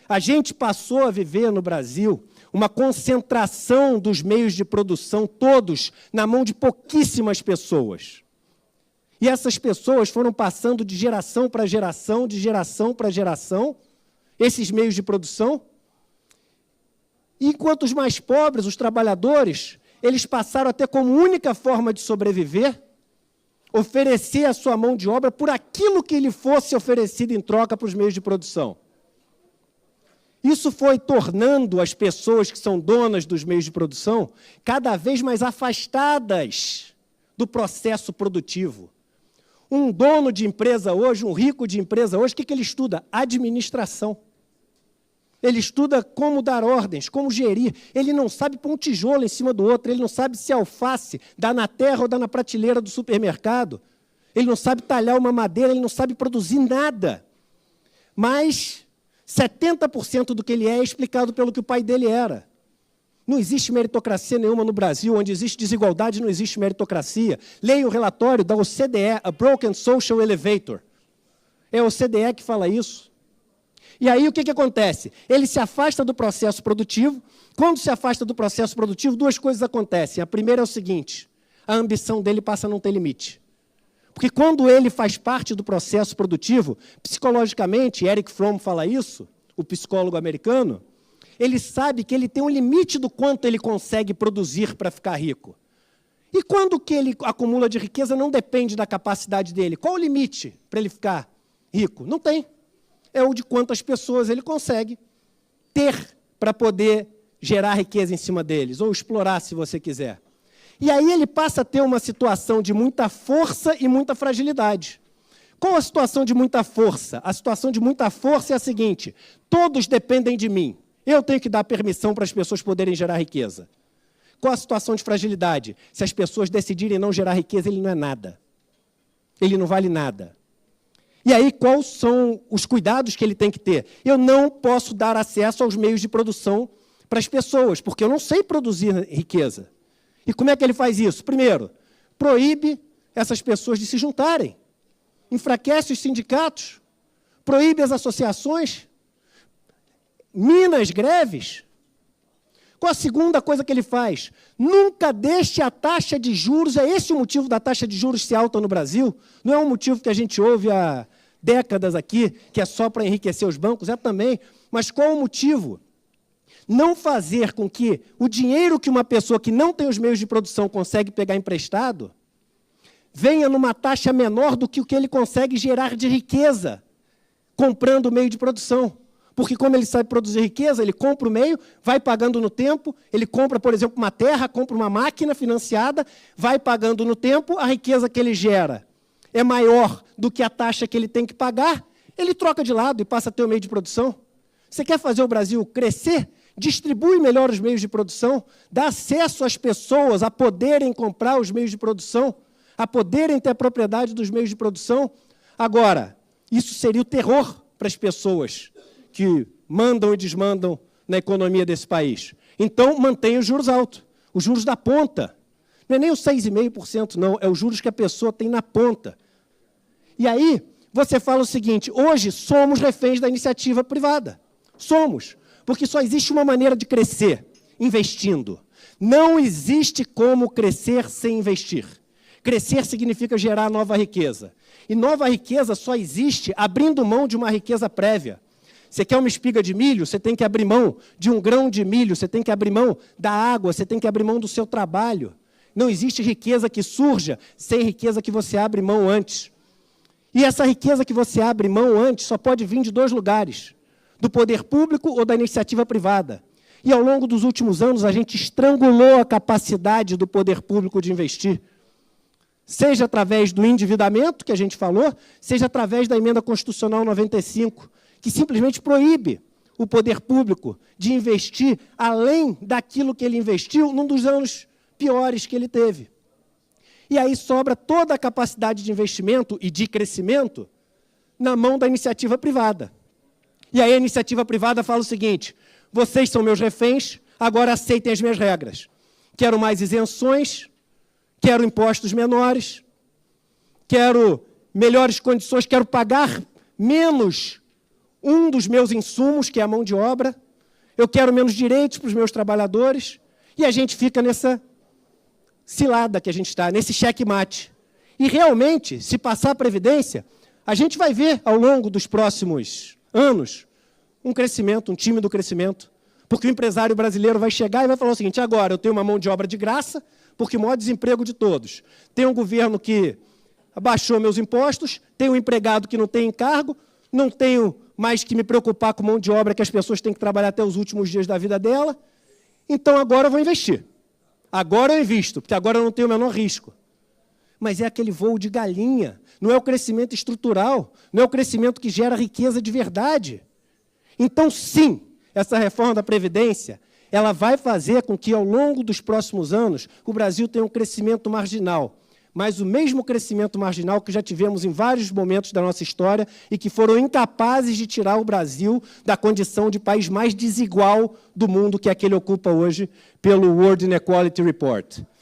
A gente passou a viver no Brasil uma concentração dos meios de produção, todos na mão de pouquíssimas pessoas. E essas pessoas foram passando de geração para geração, esses meios de produção. E enquanto os mais pobres, os trabalhadores, eles passaram a ter como única forma de sobreviver oferecer a sua mão de obra por aquilo que lhe fosse oferecido em troca para os meios de produção. Isso foi tornando as pessoas que são donas dos meios de produção cada vez mais afastadas do processo produtivo. Um dono de empresa hoje, um rico de empresa hoje, o que ele estuda? Administração. Ele estuda como dar ordens, como gerir. Ele não sabe pôr um tijolo em cima do outro, ele não sabe se alface dá na terra ou dá na prateleira do supermercado. Ele não sabe talhar uma madeira, ele não sabe produzir nada. Mas 70% do que ele é explicado pelo que o pai dele era. Não existe meritocracia nenhuma no Brasil. Onde existe desigualdade, não existe meritocracia. Leia o relatório da OCDE, A Broken Social Elevator. É a OCDE que fala isso. E aí o que acontece? Ele se afasta do processo produtivo. Quando se afasta do processo produtivo, duas coisas acontecem. A primeira é o seguinte: a ambição dele passa a não ter limite. Porque quando ele faz parte do processo produtivo, psicologicamente, Erich Fromm fala isso, o psicólogo americano, ele sabe que ele tem um limite do quanto ele consegue produzir para ficar rico. E quando o que ele acumula de riqueza não depende da capacidade dele. Qual o limite para ele ficar rico? Não tem. É o de quantas pessoas ele consegue ter para poder gerar riqueza em cima deles, ou explorar, se você quiser. E aí ele passa a ter uma situação de muita força e muita fragilidade. Qual a situação de muita força? A situação de muita força é a seguinte: todos dependem de mim. Eu tenho que dar permissão para as pessoas poderem gerar riqueza. Qual a situação de fragilidade? Se as pessoas decidirem não gerar riqueza, ele não é nada. Ele não vale nada. E aí, quais são os cuidados que ele tem que ter? Eu não posso dar acesso aos meios de produção para as pessoas, porque eu não sei produzir riqueza. E como é que ele faz isso? Primeiro, proíbe essas pessoas de se juntarem. Enfraquece os sindicatos, proíbe as associações, mina as greves. Qual a segunda coisa que ele faz? Nunca deixe a taxa de juros, é esse o motivo da taxa de juros ser alta no Brasil? Não é um motivo que a gente ouve há décadas aqui, que é só para enriquecer os bancos, é também. Mas qual o motivo? Não fazer com que o dinheiro que uma pessoa que não tem os meios de produção consegue pegar emprestado venha numa taxa menor do que o que ele consegue gerar de riqueza comprando o meio de produção. Porque como ele sabe produzir riqueza, ele compra o meio, vai pagando no tempo, ele compra, por exemplo, uma terra, compra uma máquina financiada, vai pagando no tempo, a riqueza que ele gera é maior do que a taxa que ele tem que pagar, ele troca de lado e passa a ter o meio de produção. Você quer fazer o Brasil crescer? Distribui melhor os meios de produção, dá acesso às pessoas a poderem comprar os meios de produção, a poderem ter a propriedade dos meios de produção. Agora, isso seria o terror para as pessoas que mandam e desmandam na economia desse país. Então, mantenha os juros altos, os juros da ponta. Não é nem os 6,5%, não, é os juros que a pessoa tem na ponta. E aí, você fala o seguinte: hoje somos reféns da iniciativa privada. Somos, porque só existe uma maneira de crescer, investindo. Não existe como crescer sem investir. Crescer significa gerar nova riqueza. E nova riqueza só existe abrindo mão de uma riqueza prévia. Você quer uma espiga de milho? Você tem que abrir mão de um grão de milho, você tem que abrir mão da água, você tem que abrir mão do seu trabalho. Não existe riqueza que surja sem riqueza que você abre mão antes. E essa riqueza que você abre mão antes só pode vir de dois lugares: do poder público ou da iniciativa privada. E ao longo dos últimos anos, a gente estrangulou a capacidade do poder público de investir. Seja através do endividamento, que a gente falou, seja através da emenda constitucional 95, que simplesmente proíbe o poder público de investir além daquilo que ele investiu num dos anos piores que ele teve. E aí sobra toda a capacidade de investimento e de crescimento na mão da iniciativa privada. E aí a iniciativa privada fala o seguinte: vocês são meus reféns, agora aceitem as minhas regras. Quero mais isenções, quero impostos menores, quero melhores condições, quero pagar menos um dos meus insumos, que é a mão de obra, eu quero menos direitos para os meus trabalhadores, e a gente fica nessa cilada que a gente está, nesse checkmate. E, realmente, se passar a Previdência, a gente vai ver, ao longo dos próximos anos, um crescimento, um tímido crescimento, porque o empresário brasileiro vai chegar e vai falar o seguinte: agora eu tenho uma mão de obra de graça, porque o maior desemprego de todos. Tem um governo que abaixou meus impostos, tenho um empregado que não tem encargo, não tenho mais que me preocupar com mão de obra que as pessoas têm que trabalhar até os últimos dias da vida dela, então agora eu vou investir. Agora eu invisto, porque agora eu não tenho o menor risco. Mas é aquele voo de galinha, não é o crescimento estrutural, não é o crescimento que gera riqueza de verdade. Então, sim, essa reforma da Previdência, ela vai fazer com que, ao longo dos próximos anos, o Brasil tenha um crescimento marginal, mas o mesmo crescimento marginal que já tivemos em vários momentos da nossa história e que foram incapazes de tirar o Brasil da condição de país mais desigual do mundo, que é a que ele ocupa hoje pelo World Inequality Report.